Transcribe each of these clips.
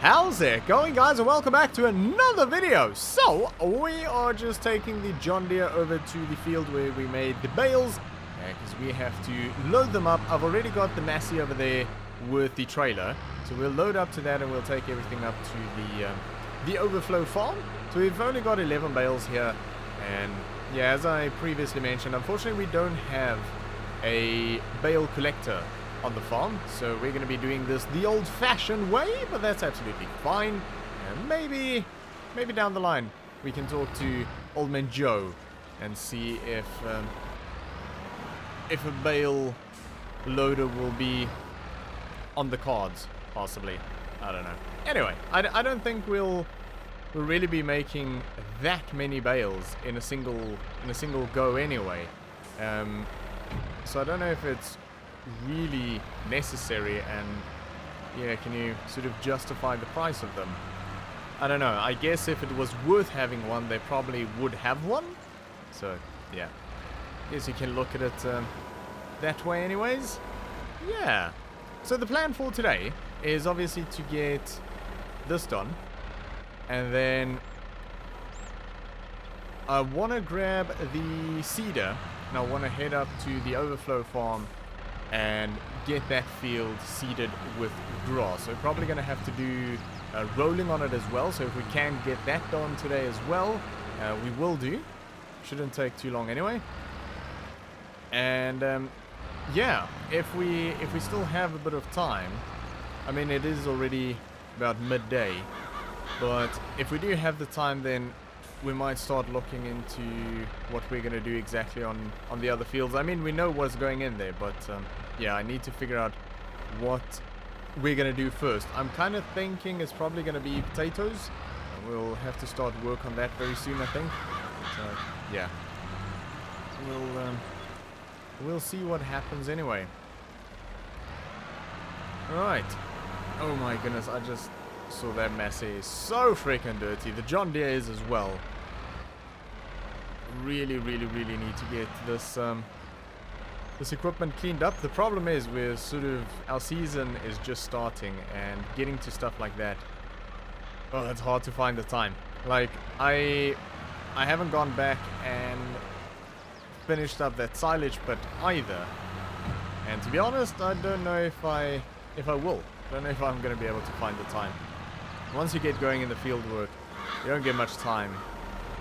How's it going, guys, and welcome back to another video. So we are just taking the John Deere over to the field where we made the bales, because we have to load them up. I've already got the Massey over there with the trailer, so we'll load up to that and we'll take everything up to the overflow farm. So we've only got 11 bales here, and yeah, as I previously mentioned, unfortunately we don't have a bale collector on the farm, so we're going to be doing this the old-fashioned way, but that's absolutely fine. And maybe down the line we can talk to Old Man Joe and see if a bale loader will be on the cards, possibly. I don't know. Anyway, I don't think we'll really be making that many bales in a single go anyway. So I don't know if it's really necessary, and yeah, can you sort of justify the price of them? I don't know. I guess if it was worth having one, they probably would have one. So yeah, guess you can look at it that way anyways. Yeah, so the plan for today is obviously to get this done, and then I want to grab the seeder and I want to head up to the overflow farm and get that field seeded with grass. So we're probably going to have to do rolling on it as well, so if we can get that done today as well, we will do. Shouldn't take too long anyway. And yeah, if we still have a bit of time, I mean, it is already about midday, but if we do have the time, then we might start looking into what we're going to do exactly on the other fields. I mean, we know what's going in there, but yeah, I need to figure out what we're going to do first. I'm kind of thinking it's probably going to be potatoes. We'll have to start work on that very soon, I think. So yeah, we'll see what happens anyway. Alright. Oh my goodness, I just saw that Massey is so freaking dirty. The John Deere is as well. Really need to get this this equipment cleaned up. The problem is our season is just starting, and getting to stuff like that, oh, it's hard to find the time. Like, I haven't gone back and finished up that silage bit either, and to be honest, I don't know if I will. I don't know if I'm going to be able to find the time. Once you get going in the field work, you don't get much time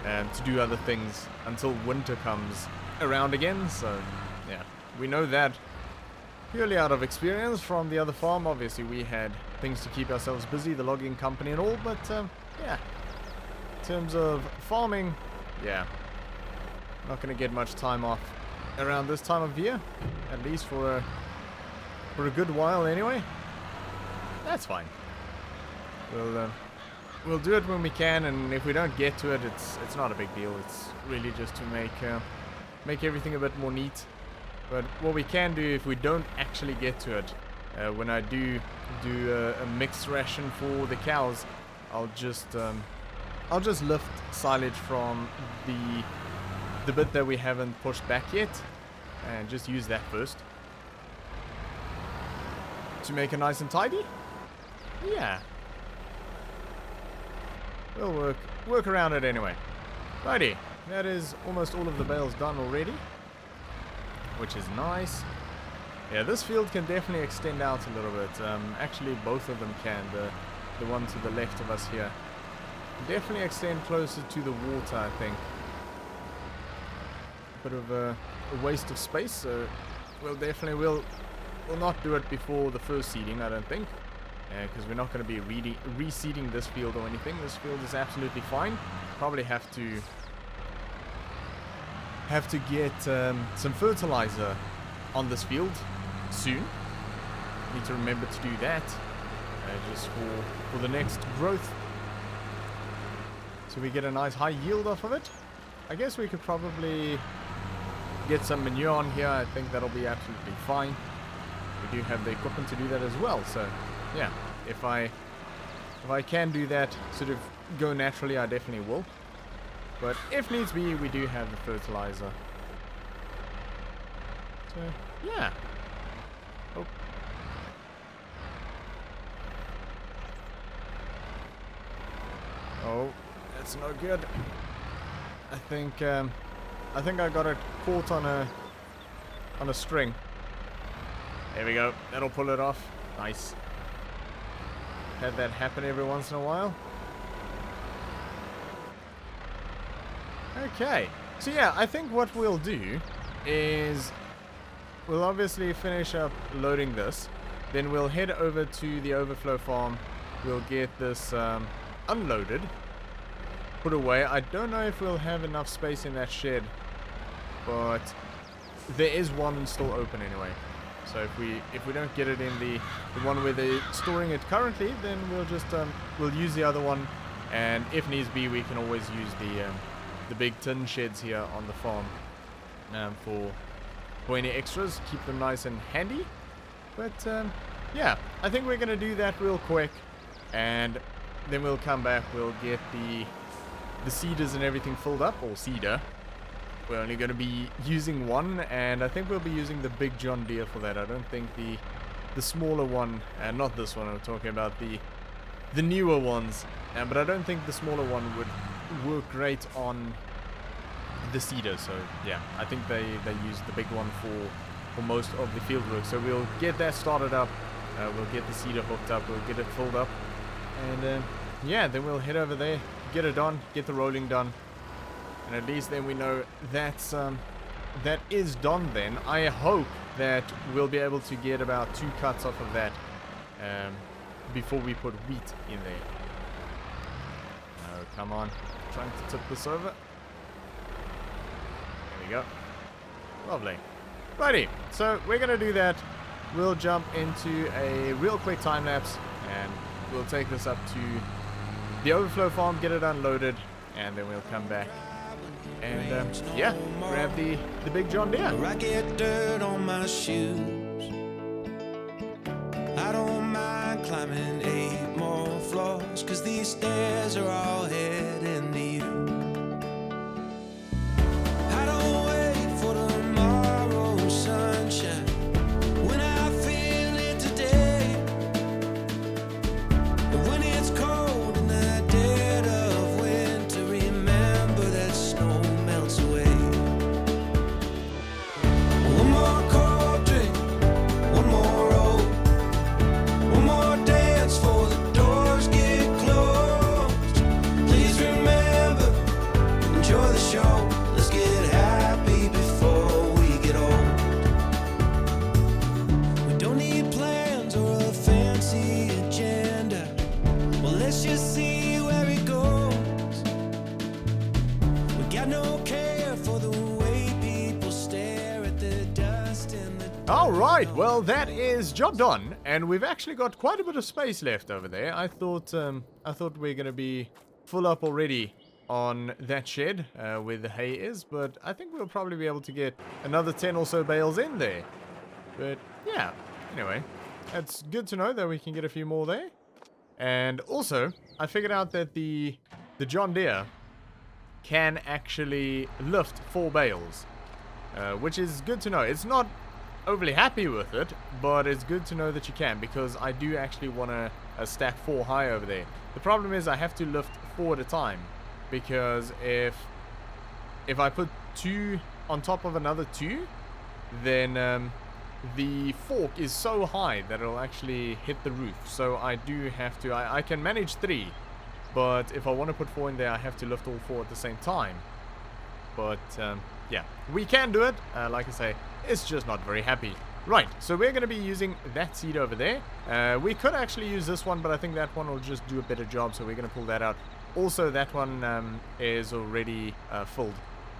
to do other things until winter comes around again. So yeah, we know that purely out of experience from the other farm. Obviously we had things to keep ourselves busy, the logging company and all, but yeah, in terms of farming, yeah, not going to get much time off around this time of year, at least for a good while anyway. That's fine. We'll do it when we can, and if we don't get to it, it's not a big deal. It's really just to make everything a bit more neat. But what we can do if we don't actually get to it, when I do a mixed ration for the cows, I'll just lift silage from the bit that we haven't pushed back yet, and just use that first to make it nice and tidy. Yeah. We'll work around it anyway. Righty, that is almost all of the bales done already, which is nice. Yeah, this field can definitely extend out a little bit. Actually, both of them can. The one to the left of us here definitely extend closer to the water, I think. Bit of a waste of space, so we'll not do it before the first seeding, I don't think. Because we're not going to be reseeding this field or anything. This field is absolutely fine. Probably have to get some fertilizer on this field soon. Need to remember to do that just for the next growth, so we get a nice high yield off of it. I guess we could probably get some manure on here. I think that'll be absolutely fine. We do have the equipment to do that as well, so yeah, if I can do that, sort of go naturally, I definitely will. But if needs be, we do have the fertilizer. So yeah. Oh. Oh, that's no good. I think I got it caught on a string. There we go. That'll pull it off. Nice. Had that happen every once in a while. Okay. So yeah, I think what we'll do is we'll obviously finish up loading this. Then we'll head over to the overflow farm. We'll get this unloaded, put away. I don't know if we'll have enough space in that shed, but there is one still open anyway. So if we don't get it in the one where they're storing it currently, then we'll just we'll use the other one, and if needs be, we can always use the big tin sheds here on the farm for any extras. Keep them nice and handy. But yeah, I think we're gonna do that real quick, and then we'll come back. We'll get the cedars and everything filled up, or cedar. We're only going to be using one, and I think we'll be using the big John Deere for that. I don't think the smaller one, and not this one, I'm talking about the newer ones, but I don't think the smaller one would work great on the cedar. So yeah, I think they use the big one for most of the field work. So we'll get that started up, we'll get the cedar hooked up, we'll get it filled up, and yeah, then we'll head over there, get it done, get the rolling done. And at least then we know that's that is done then. I hope that we'll be able to get about 2 cuts off of that before we put wheat in there. Oh, come on. Trying to tip this over. There we go. Lovely. Righty. So we're going to do that. We'll jump into a real quick time lapse, and we'll take this up to the overflow farm, get it unloaded, and then we'll come back. And yeah, grab the big John Deere. I get dirt on my shoes. I don't mind climbing 8 more floors, 'cause these stairs are all heading to you. I don't wait for tomorrow's sunshine when I feel it today. And when it's cold in the dead of winter, remember that snow melts away. One more cold drink, one more roll, one more dance for the doors get closed. Please remember, enjoy the show. Let's get happy before we get old. We don't need plans or a fancy agenda. Well, let's just see where it goes. We got no care for the way people stare at the dust in the Alright, well that is job done, and we've actually got quite a bit of space left over there. I thought we're gonna be full up already on that shed where the hay is, but I think we'll probably be able to get another 10 or so bales in there. But yeah, anyway, it's good to know that we can get a few more there. And also, I figured out that the John Deere can actually lift 4 bales, which is good to know. It's not overly happy with it, but it's good to know that you can, because I do actually want to stack 4 high over there. The problem is I have to lift 4 at a time, because if I put 2 on top of another 2, then the fork is so high that it'll actually hit the roof. So I do have to, I can manage 3, but if I want to put 4 in there, I have to lift all 4 at the same time. But yeah, we can do it. Like I say, it's just not very happy. Right, so we're going to be using that seed over there. We could actually use this one, but I think that one will just do a better job, so we're going to pull that out. Also, that one is already filled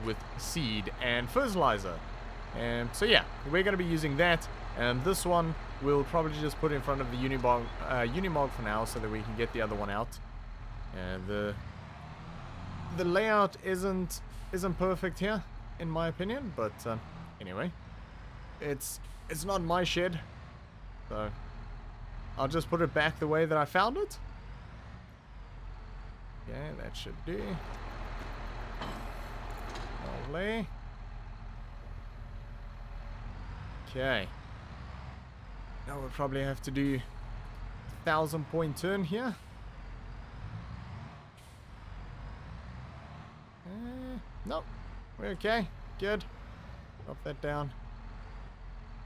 with seed and fertilizer. So yeah, we're going to be using that. And this one we'll probably just put in front of the Unimog for now, so that we can get the other one out. The layout isn't perfect here, in my opinion, but anyway, it's not my shed, so I'll just put it back the way that I found it. Okay, that should do. Lovely. Okay. Now we'll probably have to do 1,000-point turn here. Nope. We're okay. Good. Drop that down.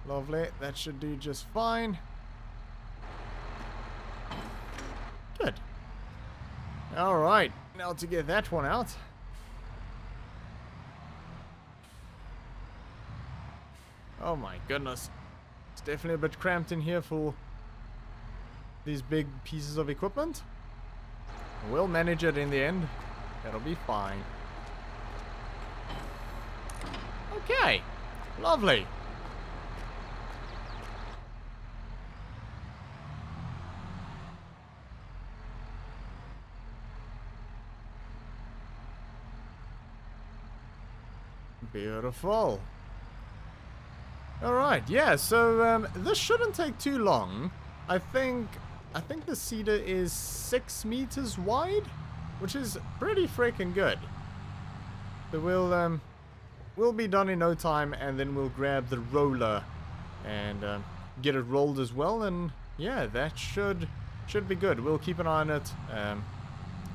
Lovely. That should do just fine. Good. Alright. Now to get that one out. Oh my goodness. It's definitely a bit cramped in here for these big pieces of equipment. We'll manage it in the end. That'll be fine. Okay. Lovely. Beautiful. Alright, yeah, so this shouldn't take too long. I think the cedar is 6 meters wide, which is pretty freaking good. So we'll be done in no time, and then we'll grab the roller and get it rolled as well, and yeah, that should be good. We'll keep an eye on it.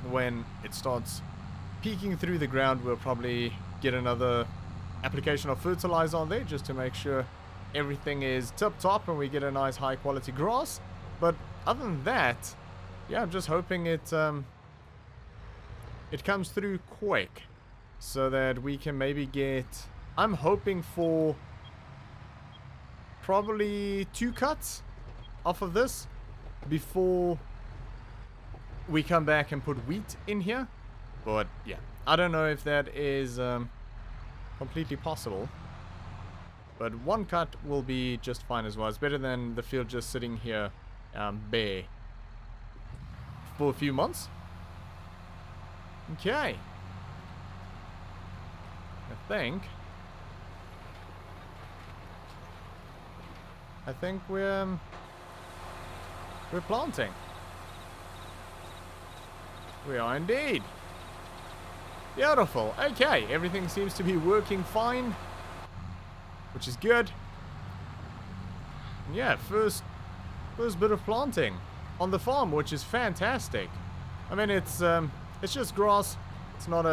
When it starts peeking through the ground, we'll probably get another application of fertilizer on there just to make sure everything is tip top and we get a nice high quality grass. But other than that, yeah, I'm just hoping it comes through quick so that we can maybe get, I'm hoping for probably 2 cuts off of this before we come back and put wheat in here. But yeah, I don't know if that is completely possible, but 1 cut will be just fine as well. It's better than the field just sitting here bare for a few months. Okay, I think we're planting. We are indeed. Beautiful. Okay, everything seems to be working fine, which is good. Yeah, first bit of planting on the farm, which is fantastic. I mean, it's just grass. It's not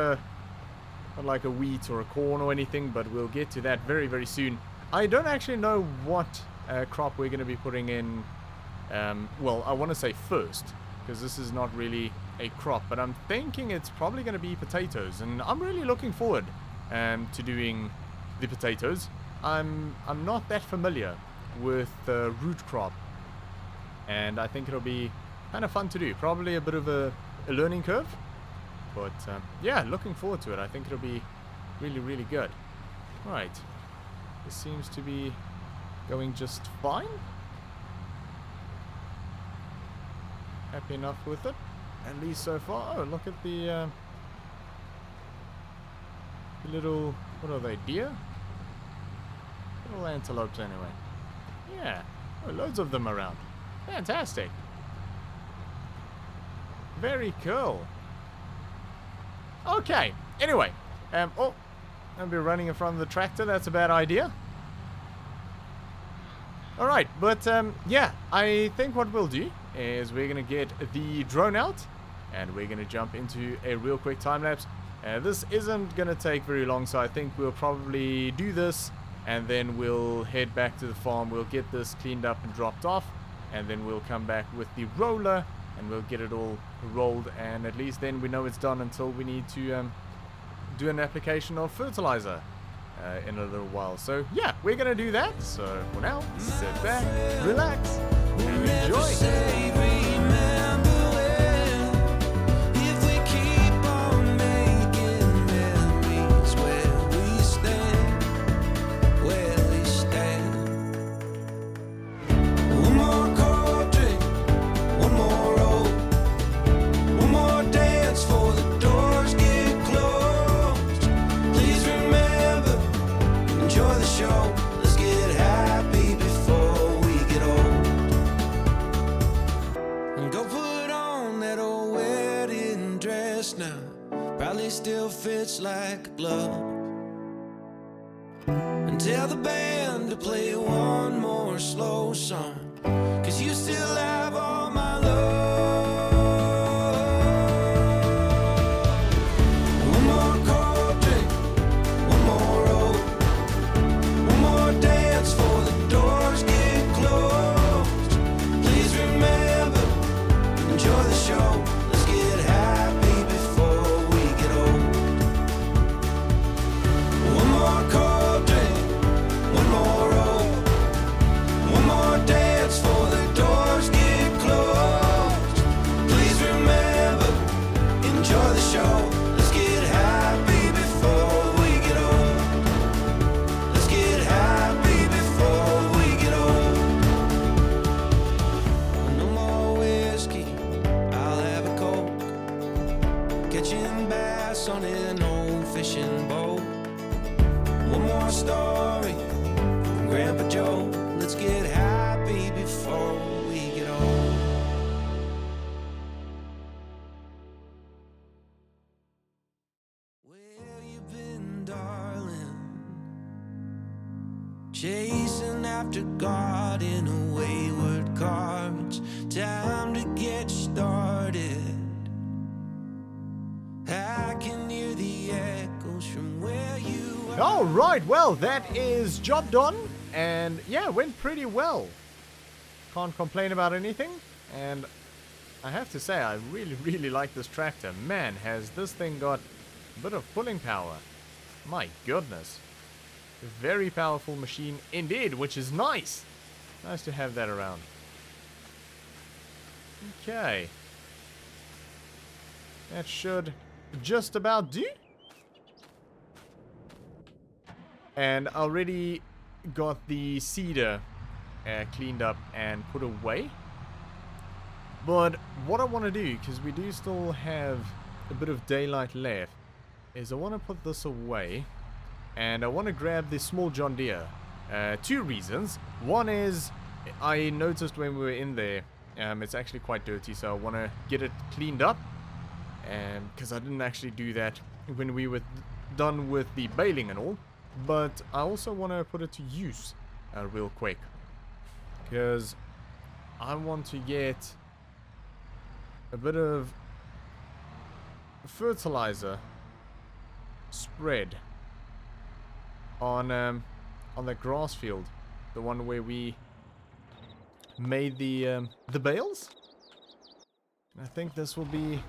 like a wheat or a corn or anything, but we'll get to that very, very soon. I don't actually know what crop we're going to be putting in. Well, I want to say first, because this is not really a crop, but I'm thinking it's probably going to be potatoes, and I'm really looking forward to doing the potatoes. I'm not that familiar with the root crop, and I think it'll be kind of fun to do. Probably a bit of a learning curve, but yeah, looking forward to it. I think it'll be really, really good. Right, this seems to be going just fine. Happy enough with it, at least so far. Oh, look at the little, what are they, deer? Little antelopes anyway. Yeah, oh, loads of them around. Fantastic. Very cool. Okay, anyway. Oh, I'll be running in front of the tractor. That's a bad idea. Alright, but yeah, I think what we'll do is we're going to get the drone out and we're going to jump into a real quick time lapse. This isn't going to take very long, so I think we'll probably do this and then we'll head back to the farm. We'll get this cleaned up and dropped off, and then we'll come back with the roller and we'll get it all rolled, and at least then we know it's done until we need to do an application of fertilizer in a little while. So yeah, we're gonna do that. So for now, sit back, relax, and enjoy. Still fits like a glove, and tell the band to play one more slow song, 'cause you still have all my love. One more chord. catching bass on an old fishing boat. One more story from Grandpa Joe. Let's get happy before we get old. Where you been, darling? Chasing after God in a wayward car. It's time to get started. I can hear the echoes from where you are. All right, well, that is job done. And yeah, went pretty well. Can't complain about anything. And I have to say, I really, really like this tractor. Man, has this thing got a bit of pulling power. My goodness. A very powerful machine indeed, which is nice. Nice to have that around. Okay. That should just about do. And I already got the cedar cleaned up and put away. But what I want to do, because we do still have a bit of daylight left, is I want to put this away. And I want to grab this small John Deere. Two reasons. One is, I noticed when we were in there, it's actually quite dirty, so I want to get it cleaned up. Because I didn't actually do that when we were done with the baling and all. But I also want to put it to use real quick. Because I want to get a bit of fertilizer spread on the grass field, the one where we made the bales. I think this will be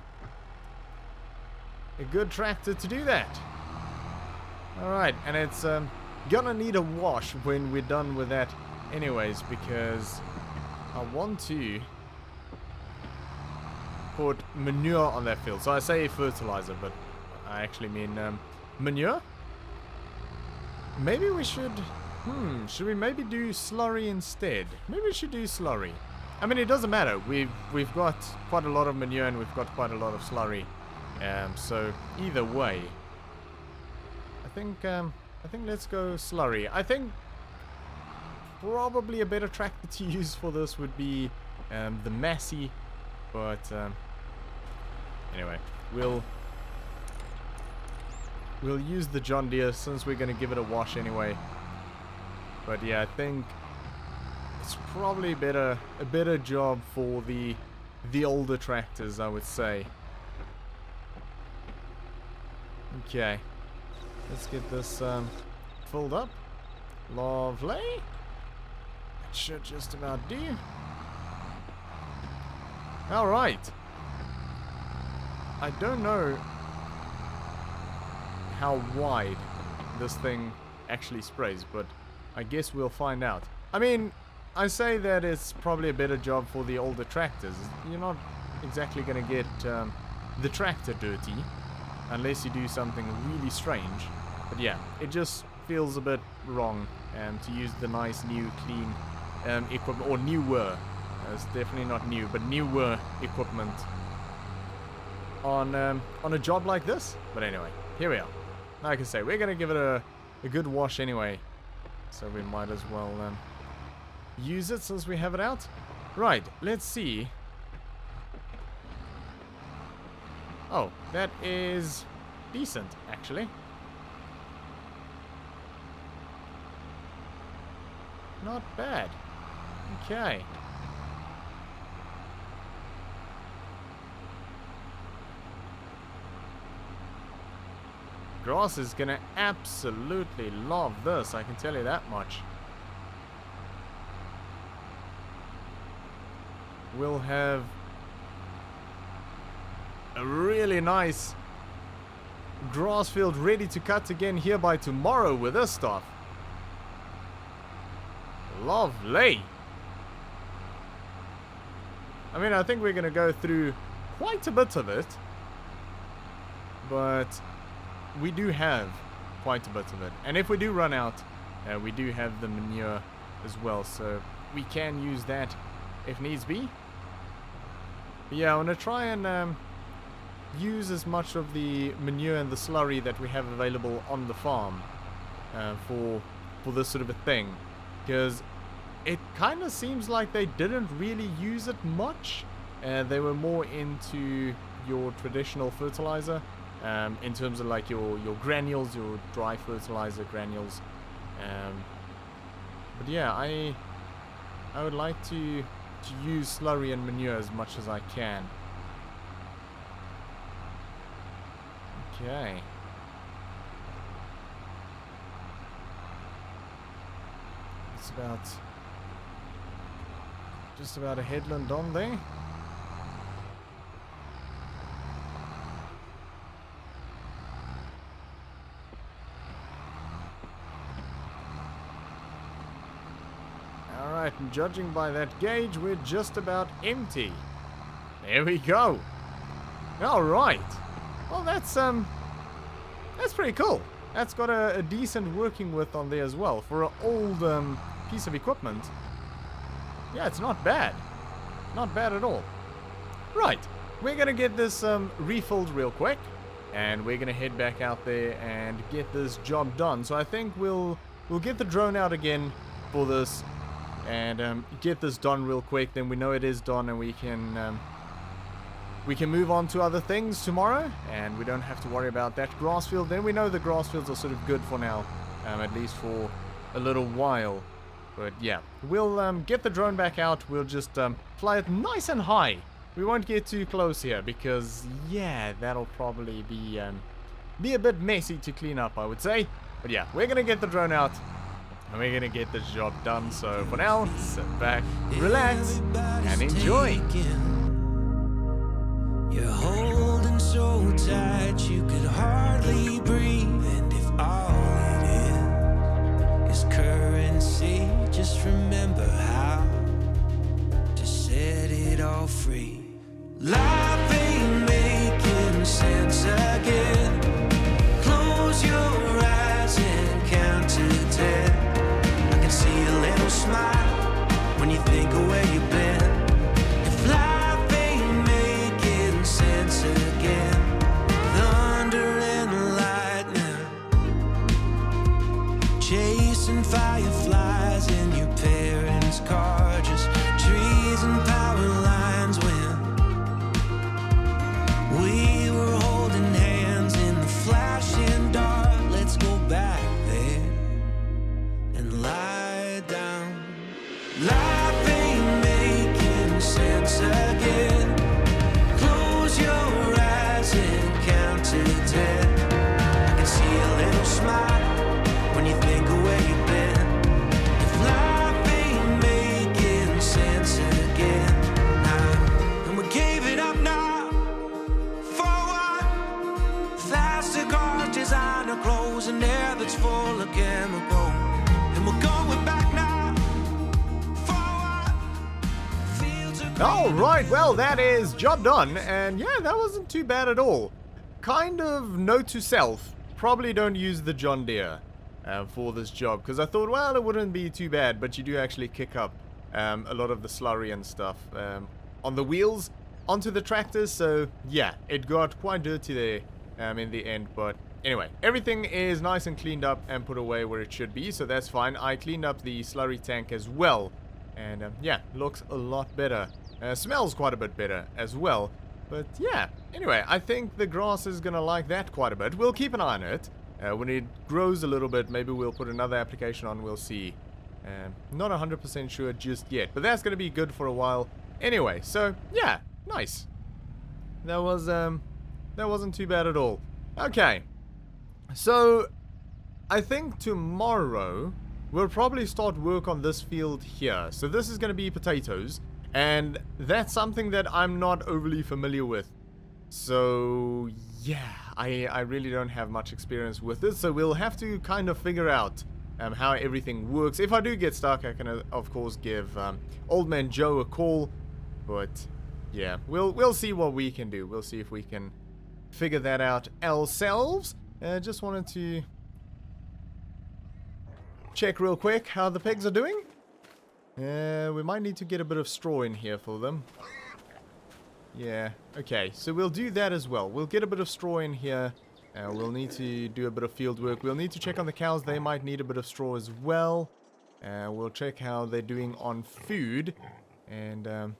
a good tractor to do that. Alright, and it's gonna need a wash when we're done with that anyways, because I want to put manure on that field. So I say fertilizer, but I actually mean manure. Maybe we should... should we maybe do slurry instead? Maybe we should do slurry. I mean, it doesn't matter. We've got quite a lot of manure and we've got quite a lot of slurry. So either way, I think let's go slurry. I think probably a better tractor to use for this would be the Massey, but anyway, we'll use the John Deere since we're going to give it a wash anyway. But yeah, I think it's probably a better job for the older tractors, I would say. Okay, let's get this filled up. Lovely. That should just about do. Alright. I don't know how wide this thing actually sprays, but I guess we'll find out. I mean, I say that it's probably a better job for the older tractors. You're not exactly going to get the tractor dirty unless you do something really strange. But yeah, it just feels a bit wrong to use the nice new clean equipment, or newer. It's definitely not new, but newer equipment on a job like this. But anyway, here we are. Like I say, we're gonna give it a good wash anyway, so we might as well use it since we have it out. Right, let's see. Oh, that is decent, actually. Not bad. Okay. Grass is gonna absolutely love this, I can tell you that much. We'll have a really nice grass field ready to cut again here by tomorrow with this stuff. Lovely. I mean, I think we're gonna go through quite a bit of it, but we do have quite a bit of it. And if we do run out, we do have the manure as well, so we can use that if needs be. But yeah, I want to try and use as much of the manure and the slurry that we have available on the farm for this sort of a thing, because it kind of seems like they didn't really use it much. They were more into your traditional fertilizer, in terms of like your granules, your dry fertilizer granules. But yeah, I would like to use slurry and manure as much as I can. Okay. It's just about a headland on there. Alright, and judging by that gauge, we're just about empty. There we go. Alright. Well, that's pretty cool. That's got a decent working width on there as well. For an old piece of equipment. Yeah, it's not bad. Not bad at all. Right. We're going to get this refilled real quick. And we're going to head back out there and get this job done. So I think we'll get the drone out again for this. And get this done real quick. Then we know it is done and we can move on to other things tomorrow. And we don't have to worry about that grass field. Then we know the grass fields are sort of good for now. At least for a little while. But yeah, we'll get the drone back out. We'll just fly it nice and high. We won't get too close here because, yeah, that'll probably be a bit messy to clean up, I would say. But yeah, we're going to get the drone out and we're going to get this job done. So for now, sit back, relax, and enjoy. You're holding so tight you could hardly breathe. And if all it is currency, just remember how to set it all free. Life ain't making sense again. Close your eyes and count to 10. I can see a little smile when you think of where you've been. If life ain't making sense again, thunder and lightning, chasing fireflies in your parents' car, just trees and power lines when we were holding hands in the flashing dark. Let's go back there and lie down. Life ain't making sense again. Close your eyes and count to 10. I can see a little smile when you think of where you've been. If life ain't making sense again, nah. And we gave it up now. For what? Faster cars, designer clothes, and air that's full of chemical. And we're going back now. For what? Fields are Alright, well, that is job done. And yeah, that wasn't too bad at all. Kind of note to self, probably don't use the John Deere for this job. Because I thought, well, it wouldn't be too bad. But you do actually kick up a lot of the slurry and stuff on the wheels onto the tractors. So yeah, it got quite dirty there in the end. But anyway, everything is nice and cleaned up and put away where it should be. So that's fine. I cleaned up the slurry tank as well. And yeah, looks a lot better. Smells quite a bit better as well. But yeah, anyway, I think the grass is going to like that quite a bit. We'll keep an eye on it. When it grows a little bit, maybe we'll put another application on. We'll see. Not 100% sure just yet. But that's going to be good for a while. Anyway, so yeah, nice. That wasn't too bad at all. Okay. So, I think tomorrow we'll probably start work on this field here. So this is going to be potatoes. And that's something that I'm not overly familiar with. So, yeah, I really don't have much experience with this. So we'll have to kind of figure out how everything works. If I do get stuck, I can, of course, give Old Man Joe a call. But, yeah, we'll see what we can do. We'll see if we can figure that out ourselves. Just wanted to check real quick how the pigs are doing. We might need to get a bit of straw in here for them. Yeah, okay, so we'll do that as well. We'll get a bit of straw in here. We'll need to do a bit of field work. We'll need to check on the cows. They might need a bit of straw as well. We'll check how they're doing on food. And,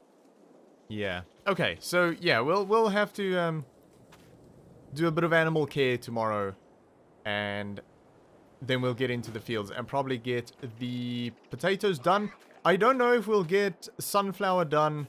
yeah. Okay, so, yeah, we'll have to, do a bit of animal care tomorrow. And then we'll get into the fields and probably get the potatoes done. I don't know if we'll get sunflower done.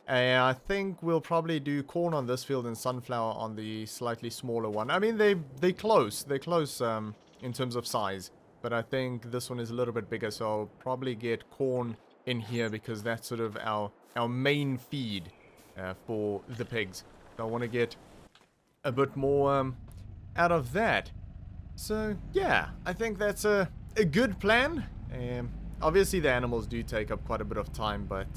I think we'll probably do corn on this field and sunflower on the slightly smaller one. I mean, they're close. They're close in terms of size. But I think this one is a little bit bigger, so I'll probably get corn in here because that's sort of our main feed for the pigs. So I want to get a bit more out of that. So, yeah, I think that's a good plan. Obviously, the animals do take up quite a bit of time, but...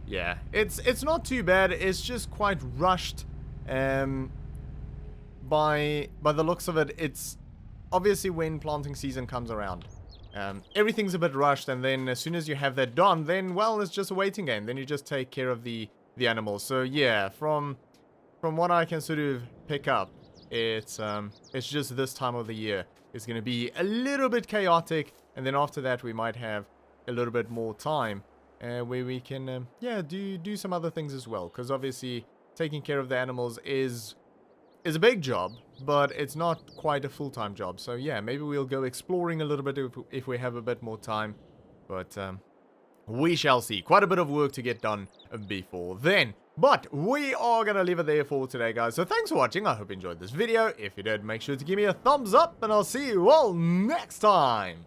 yeah, it's not too bad. It's just quite rushed. By the looks of it, it's obviously when planting season comes around. Everything's a bit rushed, and then as soon as you have that done, then well, it's just a waiting game. Then you just take care of the animals. So yeah, from what I can sort of pick up, it's just this time of the year. It's gonna be a little bit chaotic, and then after that we might have a little bit more time. Where we can, yeah, do some other things as well. Because obviously, taking care of the animals is a big job, but it's not quite a full-time job. So yeah, maybe we'll go exploring a little bit if we have a bit more time. But we shall see. Quite a bit of work to get done before then. But we are going to leave it there for today, guys. So thanks for watching. I hope you enjoyed this video. If you did, make sure to give me a thumbs up, and I'll see you all next time.